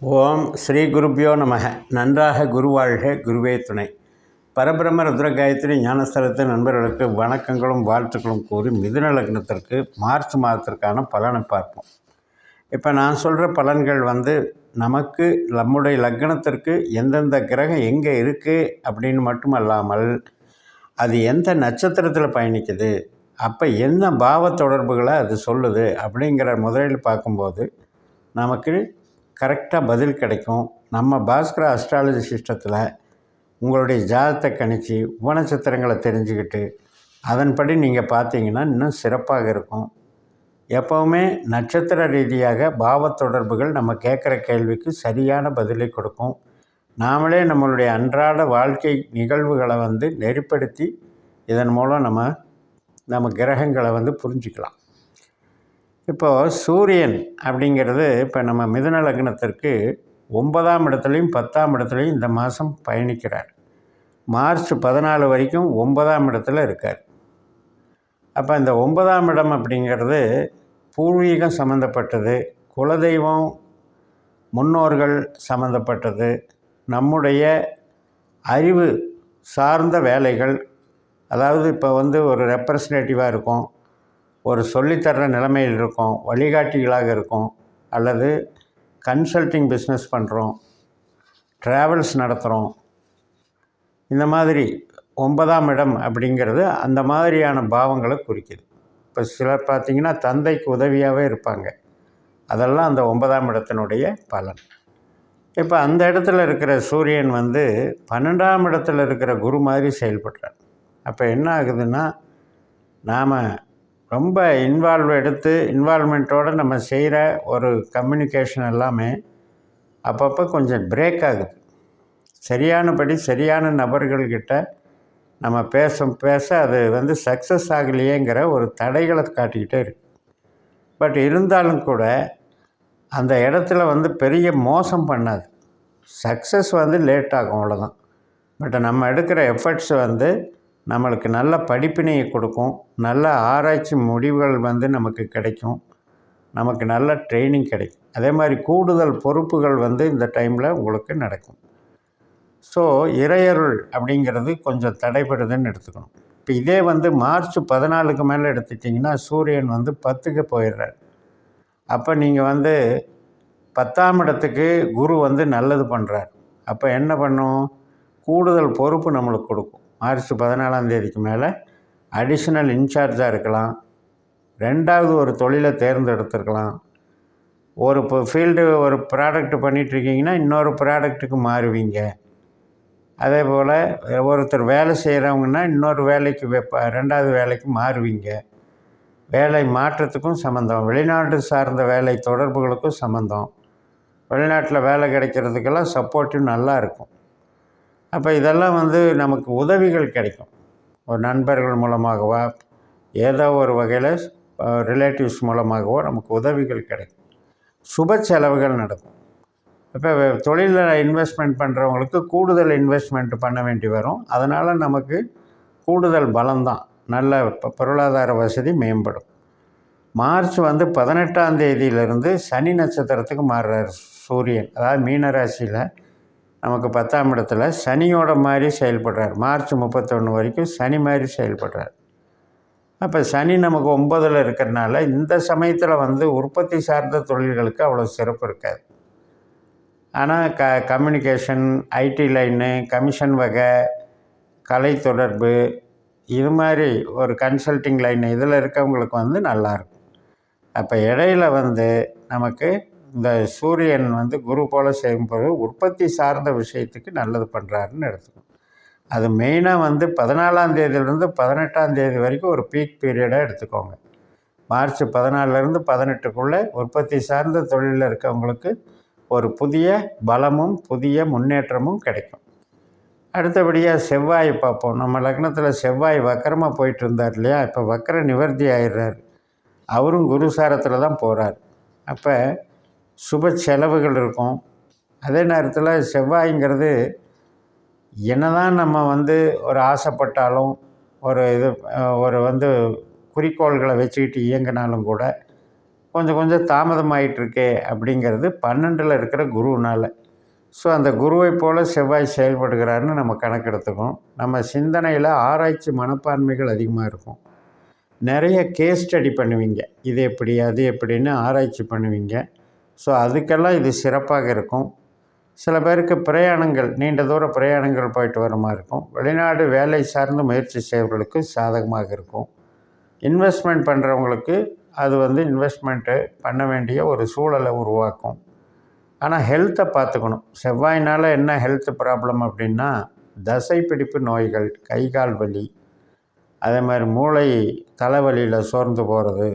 ஓம் ஸ்ரீ குருப்பியோ நமக. நன்றாக குருவாழ்க, குருவே துணை. பரபிரம்ம ருத்ர காயத்ரி ஞானஸ்தலத்து நண்பர்களுக்கு வணக்கங்களும் வாழ்த்துக்களும் கூறி மிதுன லக்னத்திற்கு மார்ச் மாதத்திற்கான பலனை பார்ப்போம். இப்போ நான் சொல்கிற பலன்கள் நமக்கு நம்முடைய லக்னத்திற்கு எந்தெந்த கிரகம் எங்கே இருக்குது அப்படின்னு மட்டும் அல்லாமல் அது எந்த நட்சத்திரத்தில் பயணிக்குது, அப்போ என்ன பாவ தொடர்புகளை அது சொல்லுது அப்படிங்கிற முதலில் பார்க்கும்போது நமக்கு கரெக்டாக பதில் கிடைக்கும். நம்ம பாஸ்கர அஸ்ட்ராலஜி சிஸ்டத்தில் உங்களுடைய ஜாதகத்தை கணிச்சு உபநட்சத்திரங்களை தெரிஞ்சுக்கிட்டு அதன்படி நீங்கள் பார்த்தீங்கன்னா இன்னும் சிறப்பாக இருக்கும். எப்போவுமே நட்சத்திர ரீதியாக பாவ தொடர்புகள் நம்ம கேட்குற கேள்விக்கு சரியான பதிலை கொடுக்கும். நாமளே நம்மளுடைய அன்றாட வாழ்க்கை நிகழ்வுகளை நெறிப்படுத்தி இதன் மூலம் நம்ம கிரகங்களை புரிஞ்சுக்கலாம். இப்போது சூரியன் அப்படிங்கிறது இப்போ நம்ம மிதுன லக்னத்திற்கு 9ஆம் இடத்துலையும் 10ஆம் இடத்துலையும் இந்த மாதம் பயணிக்கிறார். மார்ச் 14 வரைக்கும் 9ஆம் இடத்துல இருக்கார். அப்போ இந்த 9ஆம் இடம் அப்படிங்கிறது பூர்வீகம் சம்மந்தப்பட்டது, குலதெய்வம், முன்னோர்கள் சம்மந்தப்பட்டது, நம்முடைய அறிவு சார்ந்த வேலைகள். அதாவது இப்போ ஒரு ரெப்ரசன்டேட்டிவாக இருக்கும், ஒரு சொல்லித்தர்ற நிலைமையில் இருக்கும், வழிகாட்டிகளாக இருக்கும், அல்லது கன்சல்டிங் பிஸ்னஸ் பண்ணுறோம், ட்ராவல்ஸ் நடத்துகிறோம். இந்த மாதிரி 9ஆம் இடம் அப்படிங்கிறது அந்த மாதிரியான பாவங்களை குறிக்குது. இப்போ சிலர் பார்த்திங்கன்னா தந்தைக்கு உதவியாகவே இருப்பாங்க. அதெல்லாம் அந்த 9ஆம் இடத்தினுடைய பலன். இப்போ அந்த இடத்துல இருக்கிற சூரியன் 12ஆம் இடத்துல இருக்கிற குரு மாதிரி செயல்படுறார். அப்போ என்ன ஆகுதுன்னா, நாம் ரொம்ப இன்வால்மெண்ட்டோடு நம்ம செய்கிற ஒரு கம்யூனிகேஷன் எல்லாமே அப்பப்போ கொஞ்சம் பிரேக் ஆகுது. சரியானபடி சரியான நபர்கள்கிட்ட நம்ம பேச அது சக்ஸஸ் ஆகலையேங்கிற ஒரு தடைகளை காட்டிக்கிட்டே இருக்குது. பட் இருந்தாலும் கூட அந்த இடத்துல பெரிய மோசம் பண்ணாது. சக்ஸஸ் லேட் ஆகும், அவ்வளோதான். பட் நம்ம எடுக்கிற எஃபர்ட்ஸ் நம்மளுக்கு நல்ல படிப்பினையை கொடுக்கும், நல்ல ஆராய்ச்சி முடிவுகள் நமக்கு கிடைக்கும், நமக்கு நல்ல ட்ரைனிங் கிடைக்கும். அதே மாதிரி கூடுதல் பொறுப்புகள் இந்த டைமில் உங்களுக்கு நடக்கும். ஸோ இறையருள் அப்படிங்கிறது கொஞ்சம் தடைப்படுதுன்னு எடுத்துக்கணும். இப்போ இதே மார்ச் 14க்கு மேலே எடுத்துட்டிங்கன்னா சூரியன் 10க்கு போயிடுறார். அப்போ நீங்கள் 10ஆம் இடத்துக்கு குரு நல்லது பண்ணுறார். அப்போ என்ன பண்ணும், கூடுதல் பொறுப்பு நம்மளுக்கு கொடுக்கும். மார்ச் 14ஆம் தேதிக்கு மேலே அடிஷ்னல் இன்சார்ஜாக இருக்கலாம், ரெண்டாவது ஒரு தொழிலை தேர்ந்தெடுத்துருக்கலாம், ஒரு ஃபீல்டு ஒரு ப்ராடக்ட் பண்ணிகிட்ருக்கீங்கன்னா இன்னொரு ப்ராடக்ட்டுக்கு மாறுவீங்க. அதே போல் ஒருத்தர் வேலை செய்கிறவங்கன்னா இன்னொரு வேலைக்கு ரெண்டாவது வேலைக்கு மாறுவீங்க. வேலை மாற்றத்துக்கும் சம்மந்தம், வெளிநாட்டு சார்ந்த வேலை தொடர்புகளுக்கும் சம்மந்தம், வெளிநாட்டில் வேலை கிடைக்கிறதுக்கெல்லாம் சப்போர்ட்டிவ் நல்லா இருக்கும். அப்போ இதெல்லாம் நமக்கு உதவிகள் கிடைக்கும். ஒரு நண்பர்கள் மூலமாகவோ ஏதோ ஒரு வகையில் ரிலேட்டிவ்ஸ் மூலமாகவோ நமக்கு உதவிகள் கிடைக்கும். சுப செலவுகள் நடக்கும். இப்போ தொழிலில் இன்வெஸ்ட்மெண்ட் பண்ணுறவங்களுக்கு கூடுதல் இன்வெஸ்ட்மெண்ட் பண்ண வேண்டி வரும். அதனால் நமக்கு கூடுதல் பலம்தான், நல்ல பொருளாதார வசதி மேம்படும். மார்ச் 18ஆம் தேதியிலிருந்து சனி நட்சத்திரத்துக்கு மாறுறார் சூரியன். அதாவது மீனராசியில் நமக்கு 10ஆம் இடத்துல சனியோட மாதிரி செயல்படுறார். மார்ச் 31 வரைக்கும் சனி மாதிரி செயல்படுறார். அப்போ சனி நமக்கு 9ல் இருக்கிறதுனால இந்த சமயத்தில் உற்பத்தி சார்ந்த தொழில்களுக்கு அவ்வளோ சிறப்பு இருக்காது. ஆனால் கம்யூனிகேஷன், ஐடி லைனு, கமிஷன் வகை, கலை தொடர்பு, இது மாதிரி ஒரு கன்சல்டிங் லைன் இதில் இருக்கவங்களுக்கு நல்லாயிருக்கும். அப்போ இடையில் நமக்கு இந்த சூரியன் குரு போல் செய்யும்போது உற்பத்தி சார்ந்த விஷயத்துக்கு நல்லது பண்ணுறாருன்னு எடுத்துக்கணும். அது மெயினாக 14ஆம் தேதியிலேருந்து 18ஆம் தேதி வரைக்கும் ஒரு பீக் பீரியடாக எடுத்துக்கோங்க. மார்ச் 14லேருந்து 18க்குள்ளே உற்பத்தி சார்ந்த தொழிலில் இருக்கவங்களுக்கு ஒரு புதிய பலமும் புதிய முன்னேற்றமும் கிடைக்கும். அடுத்தபடியாக செவ்வாய் பார்ப்போம். நம்ம லக்னத்தில் செவ்வாய் வக்கரமாக போயிட்டு இருந்தார் இல்லையா, இப்போ வக்கர நிவர்த்தி ஆயிடுறார். அவரும் குருசாரத்தில் தான் போகிறார். அப்போ சுப செலவுகள் இருக்கும். அதே நேரத்தில் செவ்வாய்ங்கிறது என்னதான் நம்ம ஒரு ஆசைப்பட்டாலும் ஒரு குறிக்கோள்களை வச்சுக்கிட்டு இயங்கினாலும் கூட கொஞ்சம் கொஞ்சம் தாமதமாயிட்டிருக்கே அப்படிங்கிறது 12ல் இருக்கிற குருனால். ஸோ அந்த குருவை போல் செவ்வாய் செயல்படுகிறாருன்னு நம்ம கணக்கெடுத்துக்கணும். நம்ம சிந்தனையில் ஆராய்ச்சி மனப்பான்மைகள் அதிகமாக இருக்கும். நிறைய கேஸ் ஸ்டடி பண்ணுவீங்க. இது எப்படி அது எப்படின்னு ஆராய்ச்சி பண்ணுவீங்க. ஸோ அதுக்கெல்லாம் இது சிறப்பாக இருக்கும். சில பேருக்கு பிரயாணங்கள், நீண்ட தூர பிரயாணங்கள் போயிட்டு வர மாதிரி இருக்கும். வெளிநாடு வேலை சார்ந்து முயற்சி செய்கிறவர்களுக்கு சாதகமாக இருக்கும். இன்வெஸ்ட்மெண்ட் பண்ணுறவங்களுக்கு அது இன்வெஸ்ட்மெண்ட்டு பண்ண வேண்டிய ஒரு சூழலை உருவாக்கும். ஆனால் ஹெல்த்தை பார்த்துக்கணும். செவ்வாயினால் என்ன ஹெல்த் ப்ராப்ளம் அப்படின்னா, தசை பிடிப்பு நோய்கள், கை கால் வலி, அதே மாதிரி மூளை தலைவலியில் சோர்ந்து போகிறது.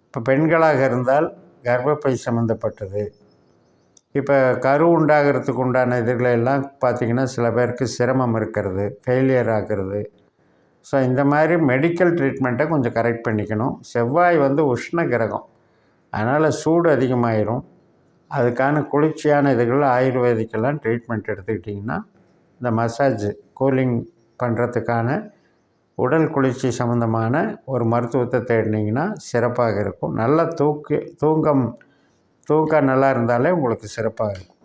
இப்போ பெண்களாக இருந்தால் கர்ப்பப்பை சம்மந்தப்பட்டது. இப்போ கரு உண்டாகிறதுக்கு உண்டான இதுகளெல்லாம் பார்த்திங்கன்னா சில பேருக்கு சிரமம் இருக்கிறது, ஃபெயிலியர் ஆகிறது. ஸோ இந்த மாதிரி மெடிக்கல் ட்ரீட்மெண்ட்டை கொஞ்சம் கரெக்ட் பண்ணிக்கணும். செவ்வாய் உஷ்ண கிரகம், அதனால் சூடு அதிகமாயிரும். அதுக்கான குளிர்ச்சியான இதுகள் ஆயுர்வேதிக்கெல்லாம் ட்ரீட்மெண்ட் எடுத்துக்கிட்டிங்கன்னா, இந்த மசாஜ் கூலிங் பண்ணுறதுக்கான உடல் குளிர்ச்சி சம்மந்தமான ஒரு மருத்துவத்தை தேடினீங்கன்னா சிறப்பாக இருக்கும். நல்ல தூக்கம் நல்லா இருந்தாலே உங்களுக்கு சிறப்பாக இருக்கும்.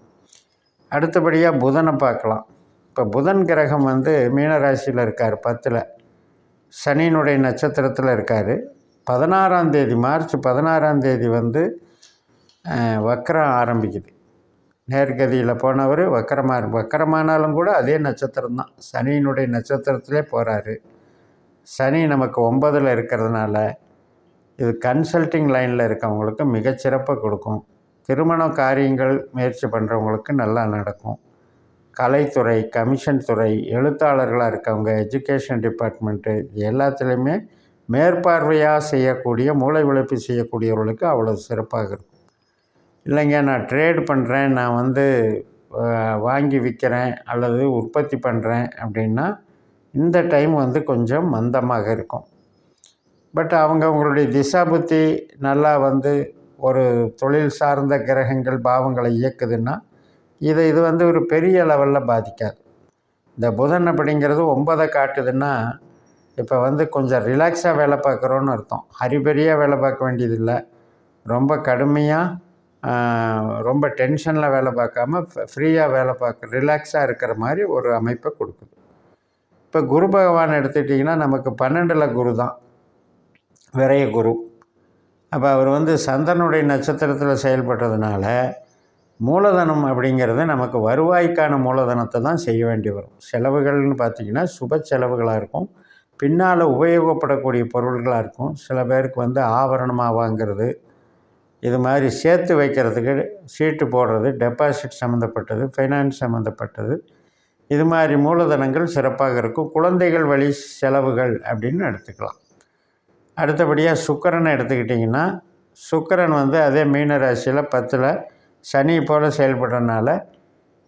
அடுத்தபடியாக புதனை பார்க்கலாம். இப்போ புதன் கிரகம் மீனராசியில் இருக்கார், 10ல் சனியினுடைய நட்சத்திரத்தில் இருக்கார். 16ஆம் தேதி, மார்ச் 16ஆம் தேதி வக்கரம் ஆரம்பிக்குது. நேர்கதியில் போனவர் வக்கரமானாலும் கூட அதே நட்சத்திரம்தான், சனியினுடைய நட்சத்திரத்திலே போகிறாரு. சனி நமக்கு 9ல் இருக்கிறதுனால இது கன்சல்டிங் லைனில் இருக்கவங்களுக்கு மிகச்சிறப்பாக கொடுக்கும். திருமண காரியங்கள் முயற்சி பண்ணுறவங்களுக்கு நல்லா நடக்கும். கலைத்துறை, கமிஷன் துறை, எழுத்தாளர்களாக இருக்கவங்க, எஜுகேஷன் டிபார்ட்மெண்ட்டு, எல்லாத்துலேயுமே மேற்பார்வையாக செய்யக்கூடிய, மூளை உழைப்பு செய்யக்கூடியவர்களுக்கு அவ்வளோ சிறப்பாக இருக்கும். இல்லைங்க நான் ட்ரேடு பண்ணுறேன், நான் வாங்கி விற்கிறேன் அல்லது உற்பத்தி பண்ணுறேன் அப்படின்னா இந்த டைம் கொஞ்சம் மந்தமாக இருக்கும். பட் அவங்களுடைய திசாபுத்தி நல்லா ஒரு தொழில் சார்ந்த கிரகங்கள் பாவங்களை இயக்குதுன்னா இது ஒரு பெரிய லெவலில் பாதிக்காது. இந்த புதன் அப்படிங்கிறது 9 காட்டுதுன்னா இப்போ கொஞ்சம் ரிலாக்ஸாக வேலை பார்க்குறோன்னு அர்த்தம். ஹரிபரியாக வேலை பார்க்க வேண்டியதில்லை. ரொம்ப கடுமையாக ரொம்ப டென்ஷனில் வேலை பார்க்காம ஃப்ரீயாக வேலை பார்க்க, ரிலாக்ஸாக இருக்கிற மாதிரி ஒரு அமைப்பை கொடுக்குது. இப்போ குரு பகவான் எடுத்துக்கிட்டிங்கன்னா நமக்கு 12ல் குரு தான், விரைய குரு. அப்போ அவர் சந்திரனுடைய நட்சத்திரத்தில் செயல்படுறதுனால மூலதனம் அப்படிங்கிறது நமக்கு வருவாய்க்கான மூலதனத்தை தான் செய்ய வேண்டி வரும். செலவுகள்னு பார்த்திங்கன்னா சுப செலவுகளாக இருக்கும், பின்னால் உபயோகப்படக்கூடிய பொருள்களாக இருக்கும். சில பேருக்கு ஆபரணமாக வாங்கிறது, இது மாதிரி சேர்த்து வைக்கிறதுக்கு சீட்டு போடுறது, டெபாசிட் சம்மந்தப்பட்டது, ஃபைனான்ஸ் சம்மந்தப்பட்டது, இது மாதிரி மூலதனங்கள் சிறப்பாக இருக்கும். குழந்தைகள் வழி செலவுகள் அப்படின்னு எடுத்துக்கலாம். அடுத்தபடியாக சுக்கிரனை எடுத்துக்கிட்டிங்கன்னா, சுக்கிரன் அதே மீனராசியில் 10ல் சனி போல் செயல்படுறதுனால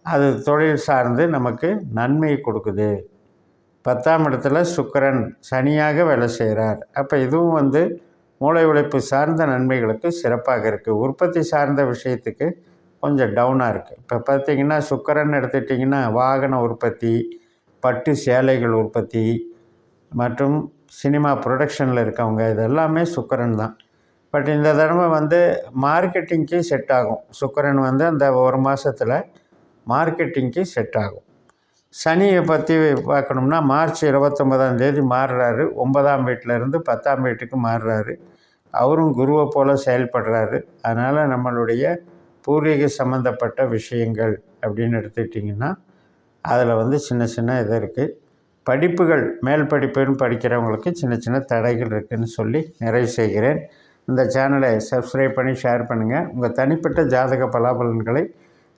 அது தொழில் சார்ந்து நமக்கு நன்மையை கொடுக்குது. 10ஆம் இடத்துல சுக்கிரன் சனியாக வேலை செய்கிறார். அப்போ இதுவும் மூளை உழைப்பு சார்ந்த நன்மைகளுக்கு சிறப்பாக இருக்குது. உற்பத்தி சார்ந்த விஷயத்துக்கு கொஞ்சம் டவுனாக இருக்குது. இப்போ பார்த்திங்கன்னா சுக்கிரன் எடுத்துக்கிட்டிங்கன்னா வாகன உற்பத்தி, பட்டு சேலைகள் உற்பத்தி மற்றும் சினிமா ப்ரொடக்ஷனில் இருக்கவங்க, இதெல்லாமே சுக்கிரன் தான். பட் இந்த தடவை மார்க்கெட்டிங்க்கு செட் ஆகும். சுக்கிரன் அந்த ஒரு மாதத்தில் மார்க்கெட்டிங்க்கு செட் ஆகும். சனியை பற்றி பார்க்கணும்னா மார்ச் 29ஆம் தேதி மாறுறாரு. 9ஆம் வீட்டிலேருந்து 10ஆம் வீட்டுக்கு மாறுறாரு. அவரும் குருவை போல் செயல்படுறாரு. அதனால் நம்மளுடைய பூர்வீக சம்மந்தப்பட்ட விஷயங்கள் அப்படின்னு எடுத்துக்கிட்டிங்கன்னா அதில் சின்ன சின்ன இது இருக்குது. படிப்புகள், மேல் படிப்புன்னு படிக்கிறவங்களுக்கு சின்ன சின்ன தடைகள் இருக்குதுன்னு சொல்லி நிறைவு செய்கிறேன். இந்த சேனலை சப்ஸ்கிரைப் பண்ணி ஷேர் பண்ணுங்கள். உங்கள் தனிப்பட்ட ஜாதக பலாபலன்களை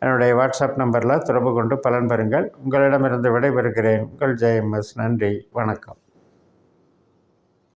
என்னுடைய வாட்ஸ்அப் நம்பரில் தொடர்பு கொண்டு பலன் பெறுங்கள். உங்களிடமிருந்து விடைபெறுகிறேன். உங்கள் ஜெயம்எஸ். நன்றி, வணக்கம்.